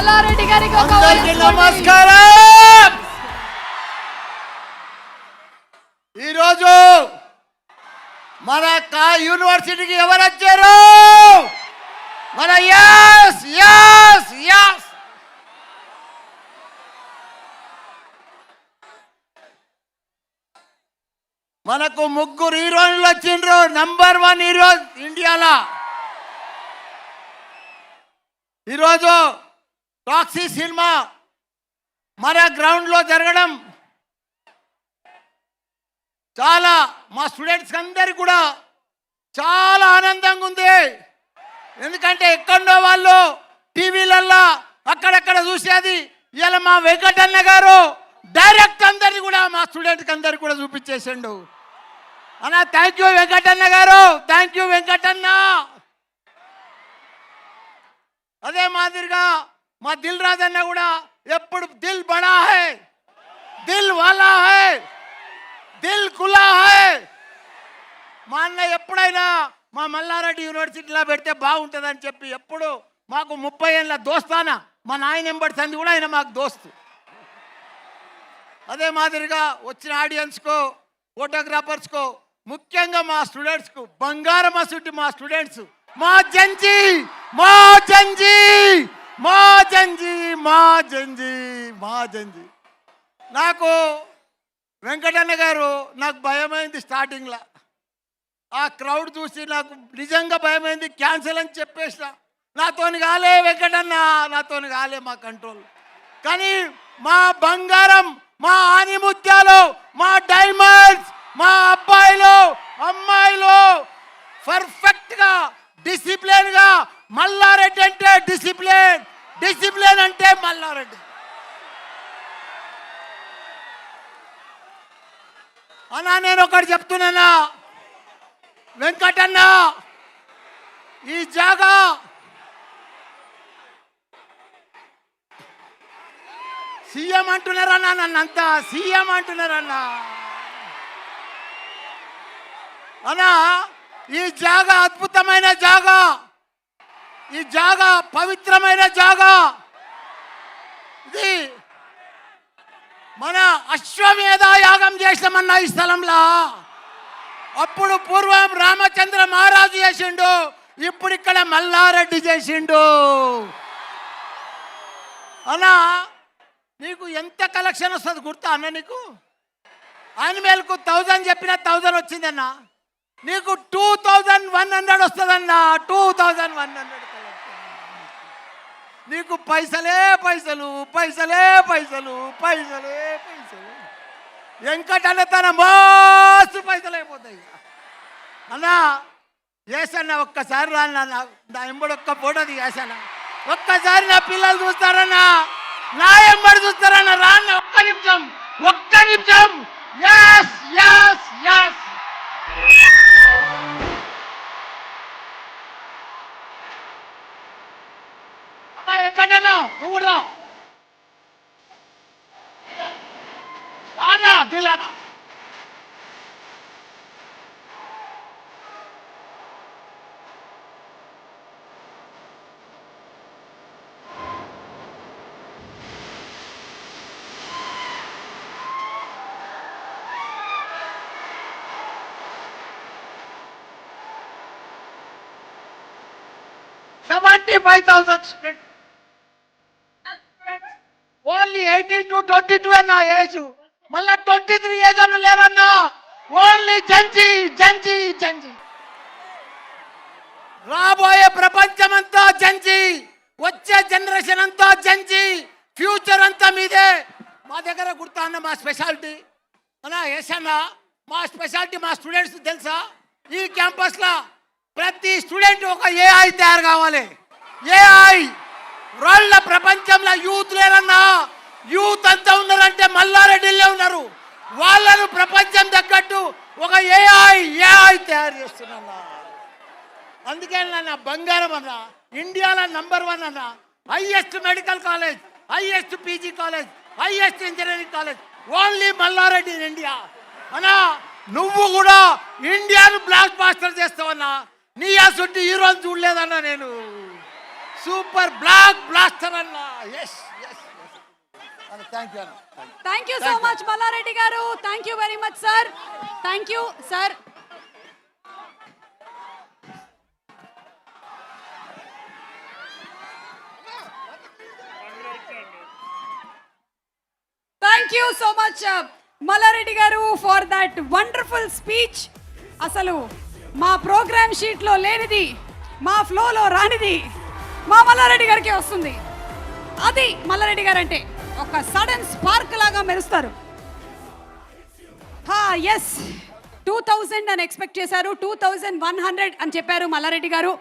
మల్లారెడ్డి గారికి అందరికీ నమస్కారం. ఈరోజు మన యూనివర్సిటీకి ఎవరు వచ్చారు? మన యస్ యస్ యస్ మనకు ముగ్గురు హీరోయిన్లు వచ్చిండ్రు. నంబర్ 1 హీరో ఇండియాలో. ఈరోజు టాక్సీ సినిమా మన గ్రౌండ్లో జరగడం చాలా మా స్టూడెంట్స్ అందరికి కూడా చాలా ఆనందంగా ఉంది. ఎందుకంటే ఎక్కడో వాళ్ళు టీవీలల్లో అక్కడక్కడ చూసేది ఇలా మా వెంకటన్న గారు డైరెక్ట్ అందరినీ కూడా మా స్టూడెంట్కి అందరికి కూడా చూపించేసిండు. అన్న థ్యాంక్ యూ వెంకటన్న గారు, థ్యాంక్ యూ వెంకటన్న. అదే మాదిరిగా మా దిల్ రాజు అన్న కూడా ఎప్పుడు దిల్ బడా హై, దిల్ వాలా హై, దిల్ కులా హై. మా అన్న ఎప్పుడైనా మా మల్లారెడ్డి యూనివర్సిటీలో పెడితే బాగుంటుందని చెప్పి ఎప్పుడు మాకు 30 ఏళ్ళ దోస్తానా మా నాయన ఎంబడి సంది కూడా ఆయన మాకు దోస్తు. అదే మాదిరిగా వచ్చిన ఆడియన్స్కో ఫోటోగ్రాఫర్స్కో ముఖ్యంగా మా స్టూడెంట్స్కు బంగారం అసుటి మా స్టూడెంట్స్ మా జంజీ మా జంజీ మా జంజీ మా జంజీ మా జంజీ. నాకు వెంకటన్న గారు నాకు భయమైంది స్టార్టింగ్లో. ఆ క్రౌడ్ చూసి నాకు నిజంగా భయమైంది. క్యాన్సిల్ అని చెప్పేసిన. నాతోని కాలే వెంకటన్న, నాతోని కాలే మా కంట్రోల్. కానీ మా బంగారం, మా ఆనిముత్యాలు, మా డైమండ్స్, మా అబ్బాయిలు అమ్మాయిలు పర్ఫెక్ట్గా డిసిప్లిన్గా మల్లారెడ్డి అంటే డిసిప్లిన్, డిసిప్లిన్ అంటే మల్లారెడ్డి. అన్నా నేను ఒకటి చెప్తున్నానా వెంకటన్న, ఈ జాగా సీఎం అంటున్నారన్నా, నన్నంతా సీఎం అంటున్నారన్నా. అన్నా ఈ జాగా అద్భుతమైన జాగా, ఈ జాగా పవిత్రమైన జాగా. ఇది మన అశ్వమేధ యాగం చేసామన్నా ఈ స్థలంలో. అప్పుడు పూర్వం రామచంద్ర మహారాజు చేసిండు, ఇప్పుడు ఇక్కడ మల్లారెడ్డి చేసిండు. అన్నా నీకు ఎంత కలెక్షన్ వస్తుంది గుర్తా అన్న? నీకు యానిమల్కు 1000 చెప్పిన 1000 వచ్చిందన్న. నీకు 2100 వస్తుందన్నా. 2100 నీకు పైసలే పైసలు, పైసలే పైసలు, పైసలే పైసలు. వెంకటన్న తన మస్తు పైసలు అయిపోతాయి అన్నా. వేసన్న ఒక్కసారి రాన్న, నా ఎంబడి ఒక్క ఫోటో వేసాన. ఒక్కసారి నా పిల్లలు చూస్తారన్నా, నా ఎంబడి చూస్తారన్నా. రాన్న ఒక్క నిమిషం, ఒక్క నిమిషం. Yes yes yes. ఎక్కడన్నా నువ్వు రా దిలానా. $75,000 ఓన్లీ 18 to 22 అన్న ఏజ్. మళ్ళా 23 ఏజ్ అని లేరన్నా. ఓన్లీ జంజీ జంజీ జంజీ. రాబోయే ప్రపంచం అంతా జంజీ, వచ్చే జనరేషన్ అంతా జంజీ, ఫ్యూచర్ అంతా మీదే. మా దగ్గర గుర్తా అన్న మా స్పెషాలిటీ అన్నా ఏసన్నా. మా స్పెషాలిటీ మా స్టూడెంట్స్ తెలుసా? ఈ క్యాంపస్లో ప్రతి స్టూడెంట్ ఒక ఏఐ తయారు కావాలి. ఏఐ వరల్డ్ ప్రపంచంలో యూత్ లేరన్నా. యూత్ అంతా ఉన్నారంటే మల్లారెడ్డిలే ఉన్నారు. వాళ్ళను ప్రపంచం తగ్గట్టు ఒక ఏఐ తయారు చేస్తున్నా. అందుకే నా బంగారం అన్న, ఇండియాలో నంబర్ 1 అన్న. Highest medical college, highest PG college, highest engineering college only Malla Reddy in India. అన్నా నువ్వు కూడా ఇండియాను బ్లాక్ బాస్టర్ చేస్తావన్నా. నీ అసలు హీరోని చూడలేదన్నా నేను. సూపర్ బ్లాక్ బ్లాస్టర్ అన్న. ఎస్ ఎస్ అన్న, థ్యాంక్ యూ అన్న. Thank you so much Mallareddy గారు. Thank you very much sir. Thank you sir. Thank you so much Mallareddy గారు ఫర్ దట్ వండర్ఫుల్ స్పీచ్. అసలు మా ప్రోగ్రామ్ షీట్లో లేనిది, మా ఫ్లోలో రానిది మా మల్లారెడ్డి గారికి వస్తుంది. అది మల్లారెడ్డి గారు అంటే ఒక సడన్ స్పార్క్ లాగా మెరుస్తారు. ఎస్ 2000 అని ఎక్స్పెక్ట్ చేశారు, 2100 అని చెప్పారు మల్లారెడ్డి గారు.